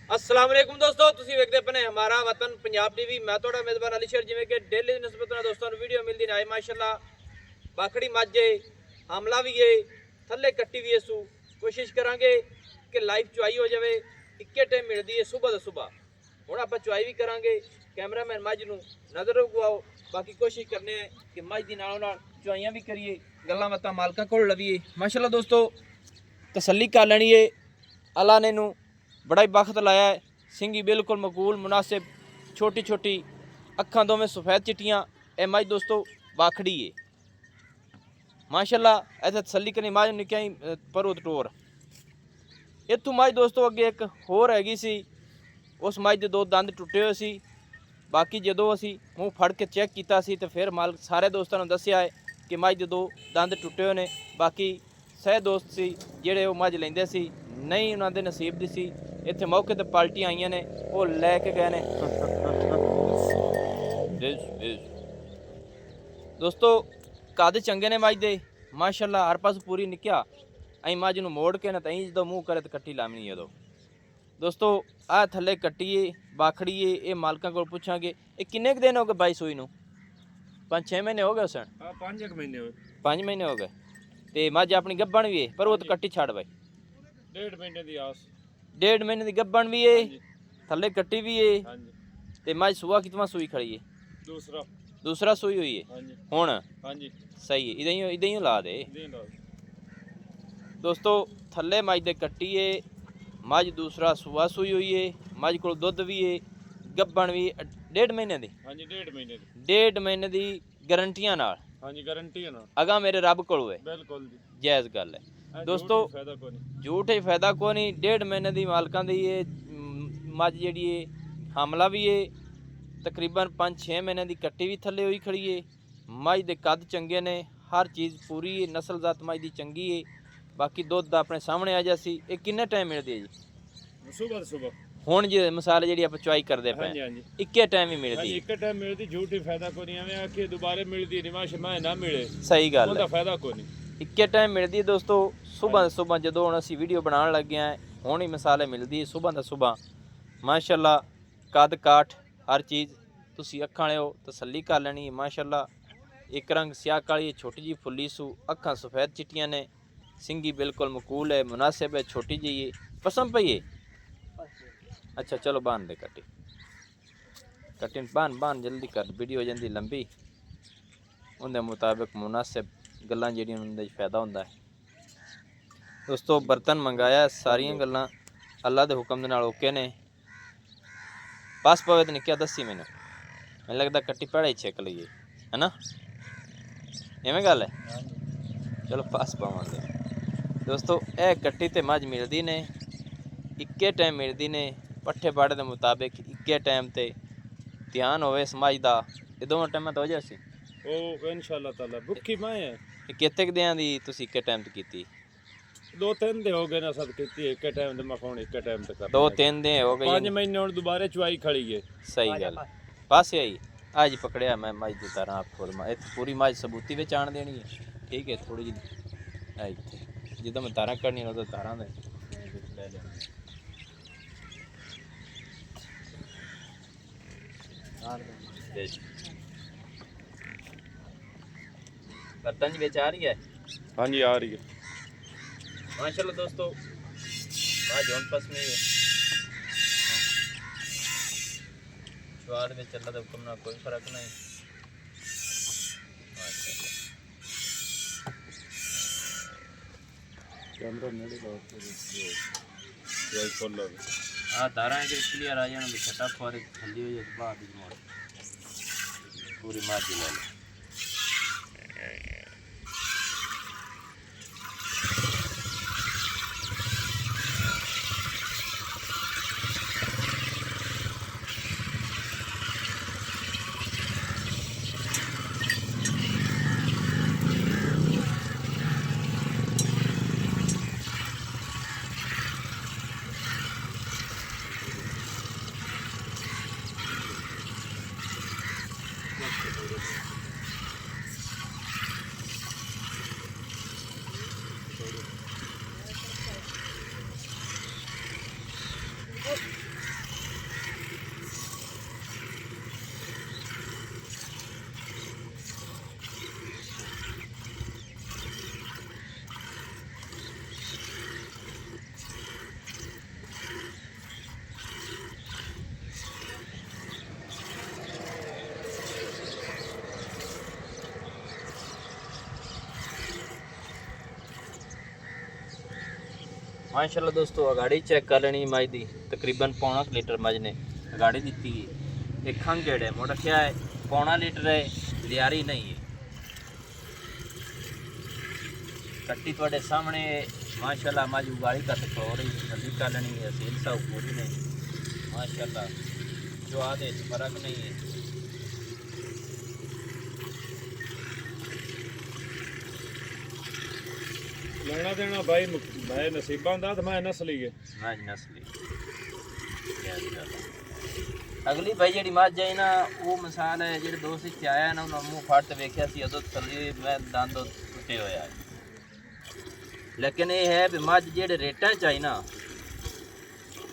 अस्सलाम वालेकुम दोस्तों, ਤੁਸੀਂ ਵੇਖਦੇ ਪਏ ਹਮਾਰਾ ਵਤਨ ਪੰਜਾਬ ਟੀਵੀ। ਮੈਂ ਤੁਹਾਡਾ ਮੇਜ਼ਬਾਨ ਅਲੀ ਸ਼ੇਰ। ਜਿਵੇਂ ਕਿ ਡੇਲੀ ਦੀ ਨਿਸਬਤ ਨਾਲ ਦੋਸਤਾਂ ਨੂੰ ਵੀਡੀਓ ਮਿਲਦੀ ਰਹੇ ਮਾਸ਼ਾਅੱਲਾ। ਬਾਖੜੀ ਮਾਝੇ ਹਮਲਾ ਵੀ ਏ ਥੱਲੇ ਕੱਟੀ ਵੀ ਸੂ ਕੋਸ਼ਿਸ਼ ਕਰਾਂਗੇ ਕਿ ਲਾਈਵ ਚੁਆਈ ਹੋ ਜਾਵੇ। ਇੱਕੇ ਟਾਈਮ ਮਿਲਦੀ ਏ ਸਵੇਰ ਦਾ ਸਵੇਰ। ਹੁਣ ਆਪਾਂ ਚੁਆਈ ਵੀ ਕਰਾਂਗੇ। ਕੈਮਰਾਮੈਨ ਮੱਝ ਨੂੰ ਨਜ਼ਰ ਰਖਵਾਓ। ਬਾਕੀ ਕੋਸ਼ਿਸ਼ ਕਰਨੇ ਆ ਕਿ ਮੱਝ ਦੀ ਨਾਲੋਂ ਨਾਲ ਚੁਆਈਆਂ ਵੀ ਕਰੀਏ, ਗੱਲਾਂ ਬਾਤਾਂ ਮਾਲਕਾਂ ਕੋਲ ਲਵੀਏ। ਮਾਸ਼ਾਅੱਲਾ ਦੋਸਤੋ, ਤਸੱਲੀ ਕਰ ਲੈਣੀ ਏ। अल्लाह ने नू बड़ा ही बख्त लाया है। सिंगी बिल्कुल मकूल मुनासिब, छोटी छोटी अखा दोवें सफ़ैद चिट्टियाँ। ए मझ दोस्तों बाखड़ी है माशाअल्लाह। ऐसे तसली करनी मझ निक्या ही परो टोर। इतों मझ दोस्तों अगे एक होर हैगी सी, उस मझ दे दो दंद टुटे हुए सी। बाकी जदों असी मूँह फड़ के चैक किया सी तो फिर माल सारे दोस्तों ने दस्सिया है कि मझ दे दो दंद टुटे हुए ने। बाकी सह दोस्त सी जेड़े वो मझ लेंदे सी, नहीं उन्होंने नसीब दी सी। इत्थे मौके ते पार्टियां आईयां ने, वो लैके गए ने। दोस्तों कद चंगे ने मझ दे माशाअल्लाह। हर पास पूरी निक्या अं मझ नूं मोड़ के ना तई जो मूँह करे तो कट्टी लावनी है। दोस्तों आ थले कट्टी है, बाखड़ी है। ये मालकां कोल पुछांगे ये किन्ने क दिन हो गए बाई सूई नूं? 5-6 महीने हो गए सन। 5 महीने हो गए। ते मझ अपनी गब्बण भी है, पर वो तो कट्टी छड़ बाई। 1.5 महीने की आस। 1.5 महीने की गब्बण भी है, थले कट्टी भी है। ते मझ सुआ कितना सूई खड़ी है? दूसरा सूई हुई है हुण। सही है, इदां ही ला दे दोस्तों। थले मझ दे कट्टी है, मझ दूसरा सुआ सूई हुई है। मझ को दुध भी है, गब्बण भी 1.5 महीने की। 1.5 महीने की गारंटियां नाल। गारंटी है ना, अगा मेरे रब कोल है। बिल्कुल जायज़ गल है दोस्तों, झूठ ही फायदा को नहीं। 1.5 महीने की मालकां दी ये मझ जिहड़ी है हमला भी है। तकरीबन 5-6 महीने की कट्टी भी थले हुई खड़ी है। मझ दे कद चंगे ने, हर चीज़ पूरी है। नस्ल जात मझ दी चंगी है। बाकी दुध अपने सामने आ जासी। ये किन्ने टाइम मिलती है जी? सुबह हुण जी मिसाल जी आप चुआई करते पे इक्के टाइम ही मिलती। एक टाइम मिलती, झूठ ही फायदा को नहीं। हमें आखिए दोबारा मिलती निमाश मैं ना मिले, सही गल है, फायदा को नहीं। इक्के टाइम मिलती है दोस्तों। सुबह जो हम असी वीडियो बनाने लगे हैं हुण ही मिसाल मिलती है सुबह माशाअल्लाह। कद काठ हर चीज़ तुसी अखां वाले हो तसल्ली कर लेनी है माशाअल्लाह। एक रंग स्याह काली, छोटी जी फुल्ली सू, अखां सफ़ैद चिट्टियां ने। सिंगी बिल्कुल मकूल है, मुनासिब है, छोटी जी है। पसंद पई है? अच्छा चलो बांध दे कट्टी बांध जल्दी कर, वीडियो हो जाती लंबी। उनके मुताबिक मुनासिब गल्लां जिहड़ियां उनदे फायदा हुंदा है दोस्तों। बर्तन मंगाया, सारियां गल्लां अल्लाह के हुक्म दे नाल ओके ने। पास पवे तो निक्किया दसी मैनू लगता कट्टी पहले ही छेक ली है ना, इवें गल है। चलो पास पावांगे दोस्तों। यह कट्टी तो मझ मिलती ने, इक्के टाइम मिलती ने। पट्ठे पाड़े के मुताबिक इक्के टाइम ते ध्यान होवे समझ दा। ये दोवें टाइम तो हो जासी ओ इंशाअल्लाह ताला। भुखी मैं है कितने दियां दी तुसी इक्के टाइम ते कीती? 2-3 दिन हो गए ना सब कीती एक टाइम ते मखाउण एक टाइम ते कर। 2-3 दिन हो गए। 5 महीने हुण दोबारा चुआई खड़ी है। सही गल पास आई आज पकड़िया मैं मझ की तरह खुद इतने पूरी मझ सबूती में आण देनी है। ठीक है, थोड़ी जी इतने जो मैं तारा करनी तो तारा ले बर्तन जी बेच आ रही है। हाँ जी आ रही है माशाल्लाह दोस्तों। आज जोन पास में स्वाद में चल रहा था हुक्म ना कोई फर्क नहीं। कैमरा मेरे जो खोल लो। हाँ तारा है कि क्लियर आ जाना। छटा फौरी ठंडी हो जाए बाद मोड़ पूरी मार दी ले लो। माशाल्लाह दोस्तों अगाड़ी चेक कर लेनी मज दी तकरीबन पौना लीटर मज ने अगाड़ी दी है। एक खंग जेड़े मोटा क्या है पौना लीटर है लियारी नहीं है। कट्टी थोड़े सामने माशाल्लाह मज उगाड़ी का तो रही जल्दी कर लेनी है। सील सा पूरी नहीं माशाल्लाह जो आधे फर्क नहीं है। ਲੈਣਾ ਦੇਣਾ ਬਾਈ ਮੈਂ ਨਸੀਬਾਂ ਦਾ ਤੇ ਮੈਂ ਨਸਲੀ ਹੈ मज नस्ली अगली भाई जी मज है ना वो मिसाल है जो दोस्त इतने आया ना उन्होंने मूँह फाड़ के वेख्या सी उदो थली मैं दंद टुटे होया है। लेकिन ये है भी मज जेडे रेटा चाहिए ना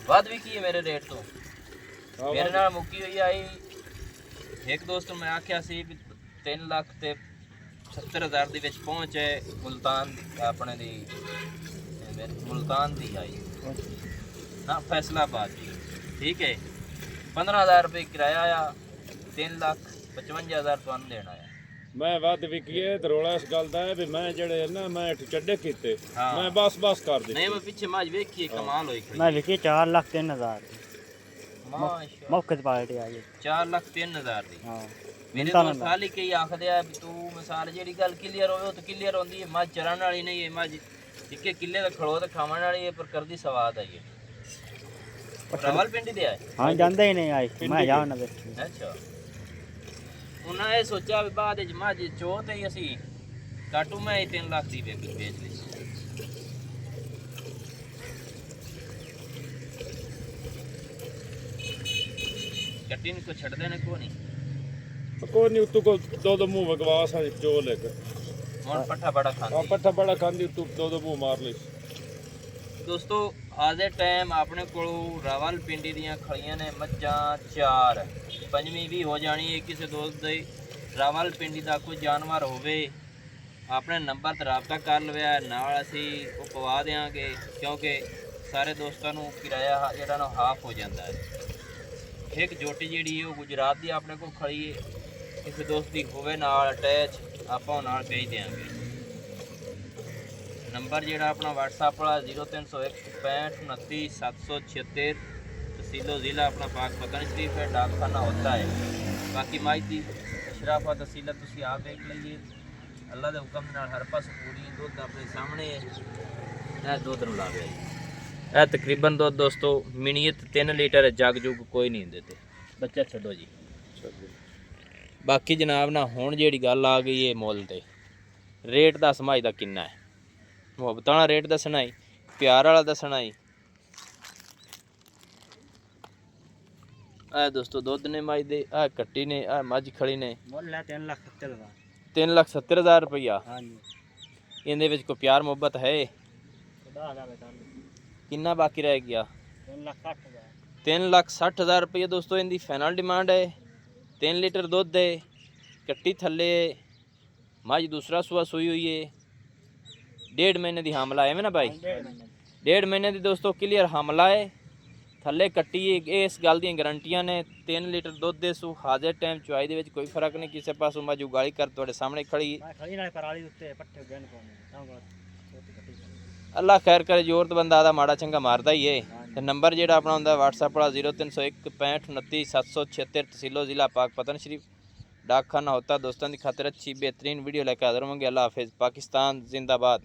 वध भी की है मेरे रेट तो मेरे नाल मुक्की हुई आई। एक दोस्त मैं आख्या सी भी 3,70,000 ਦੇ ਵਿੱਚ ਪਹੁੰਚ ਹੈ ਮੁਲਤਾਨ ਆਪਣੇ ਦੀ ਮੁਲਤਾਨ ਦੀ ਆਈ ਨਾ फैसलाबाद ਦੀ ठीक है 15,000 रुपये किराया आया 3,55,000 ਤੁਹਾਨੂੰ ਦੇਣਾ ਆਇਆ। ਮੈਂ ਵੱਧ ਵਿਕੀਏ ਤੇ ਰੋਲਾ ਇਸ ਗੱਲ ਦਾ ਹੈ ਵੀ ਮੈਂ ਜਿਹੜੇ ਨਾ ਮੈਂ ਚੱਡੇ ਕੀਤੇ ਮੈਂ ਬਸ ਕਰ ਦਿੱਤੇ ਨਹੀਂ ਮੈਂ ਪਿੱਛੇ ਮਾਜ ਵੇਖੀ ਕਮਾਲ ਹੋਈ ਖੜੀ ਮੈਂ ਲਿਖੀ 4,03,000 ਮਾਸ਼ਾਅੱਲਾ ਮੌਕੇ ਤੇ ਪਾਰਟੀ ਆ ਜੀ 4,03,000 ਦੀ। ਹਾਂ ਮੇਰੇ ਦੋਸਤ ਹਾਲੀ ਕਈ ਆਖਦੇ ਆ ਵੀ ਤੂੰ ਮਿਸਾਲ ਜਿਹੜੀ ਗੱਲ ਕਲੀਅਰ ਹੋਵੇ ਉਹ ਤਾਂ ਕਲੀਅਰ ਹੁੰਦੀ ਹੈ। ਮੱਝ ਚਰਨ ਵਾਲੀ ਨਹੀਂ ਹੈ ਮੱਝ ਇੱਕੇ ਕਿੱਲੇ ਦਾ ਖੜੋ ਤੇ ਖਾਵਣ ਵਾਲੀ ਹੈ ਪਰ ਕਰਦੀ ਸਵਾਦ ਆਈ ਹੈ। ਰਾਵਲਪਿੰਡੀ ਦੇ ਆਏ ਹਾਂ ਜਾਂਦੇ ਹੀ ਨਹੀਂ ਆਏ ਮੈਂ ਜਾਣ ਨਾ ਦੇਖੀ। ਅੱਛਾ ਉਹਨਾਂ ਇਹ ਸੋਚਿਆ ਵੀ ਬਾਅਦ ਵਿੱਚ ਮੱਝ ਚੋ ਤੇ ਹੀ ਅਸੀਂ ਕਾਟੂ ਮੈਂ 3 ਲੱਖ ਦੀ ਵੇਚ ਲਈ। ਕੱਟੀ ਨੂੰ ਕੋ ਛੱਡਦੇ ਨੇ ਕੋ ਨਹੀਂ ਕੋਈ ਨਹੀਂ ਉਤੋਂ ਕੋ ਦੋ ਮੂੰਹ ਵਗਵਾਸ ਆ ਚੋ ਲੈ ਕੇ ਹੁਣ ਪੱਠਾ ਬੜਾ ਆ ਖਾਂਦੀ। ਪੱਠਾ ਬੜਾ ਖਾਂਦੀ ਉਤੋਂ ਦੋ ਮੂੰਹ ਮਾਰ ਲਈ। ਦੋਸਤੋ ਅੱਜ ਦੇ ਟਾਈਮ ਆਪਣੇ ਕੋਲ ਰਾਵਲਪਿੰਡੀ ਦੀਆਂ ਖੜੀਆਂ ਨੇ ਮੱਝਾਂ 4 ਪੰਜਵੀਂ ਵੀ ਹੋ ਜਾਣੀ ਹੈ। ਕਿਸੇ ਦੋਸਤ ਦੇ ਰਾਵਲਪਿੰਡੀ ਦਾ ਕੋਈ ਜਾਨਵਰ ਹੋਵੇ ਆਪਣੇ ਨੰਬਰ ਤੇ ਰਾਬਤਾ ਕਰ ਲਵਿਆ ਨਾਲ ਅਸੀਂ ਉਹ ਪਵਾ ਦੇਵਾਂਗੇ ਕਿਉਂਕਿ ਸਾਰੇ ਦੋਸਤਾਂ ਨੂੰ ਕਿਰਾਇਆ ਜਿਹੜਾ ਨਾ ਹਾਫ ਹੋ ਜਾਂਦਾ ਹੈ। ਇੱਕ ਜੋਟੀ ਜਿਹੜੀ ਹੈ ਉਹ ਗੁਜਰਾਤ ਦੀ ਆਪਣੇ ਕੋਲ ਖੜੀ ਹੈ। ਕਿਸੇ ਦੋਸਤ ਦੀ ਹੋਵੇ ਨਾਲ ਅਟੈਚ ਆਪਾਂ ਨਾਲ ਭੇਜ ਦੇਵਾਂਗੇ। नंबर ਜਿਹੜਾ ਆਪਣਾ WhatsApp ਵਾਲਾ 0301 65 29 776 तहसीलो ज़िला अपना पाक पतन शरीफ है डाकखाना होता है। बाकी माहिती अशराफा तहसीला तुसी आप देख लीजिए अल्लाह के हुक्म नाल हर पास पूरी दुध अपने सामने है। यह दुध ला गया यह तकरीबन दुध दोस्तों मिनीयत 3 लीटर जग जुग कोई नहीं देते बच्चा छो जी। बाकी जनाब ना हुण जिहड़ी गल आ गई है मुल ते रेट दा समझदा किन्ना है मुहब्बत वाला रेट दसना ही प्यार वाला दसना ही। आ दोस्तों दुध ने मज दे आ कट्टी ने आ मज खड़ी ने ਮੁੱਲ ਹੈ 3,70,000 3,70,000 रुपया। ਹਾਂ ਜੀ इहदे विच कोई प्यार मुहब्बत है 10,000 बता किन्ना बाकी रह गया 3,60,000 3,60,000 रुपये दोस्तों इनकी फाइनल डिमांड है। 3 लीटर दुध है कट्टी थले मज दूसरा सुआ सूई हुई है 1.5 महीने की हमला है ना भाई 1.5 महीने की दोस्तों क्लियर हमला है थले कट्टी है। इस गल दी गारंटियां ने 3 लीटर दुध दे सू हाजिर टाइम चुआई दे विच कोई फर्क नहीं किसी पासों मज उगाली कर तुहाडे सामने खड़ी ਮੈਂ ਖੜੀ ਨਾਲ ਪਰਾਲੀ ਉੱਤੇ ਪੱਠੇ ਗਨ ਪਾਉਣੇ ਤਾਂ अल्लाह खैर करे जोर तो बंदा आदा माड़ा चंगा मारदा ही है। ते नंबर जेड़ा अपना हुंदा WhatsApp वाला 0301 65 29 776 तहसीलो ज़िला पाक पतन शरीफ डाकखाना होता। दोस्तों की खातिर अच्छी बेहतरीन वीडियो लेकर हाजिर होंगे। अल्लाह हाफिज़ पाकिस्तान जिंदाबाद।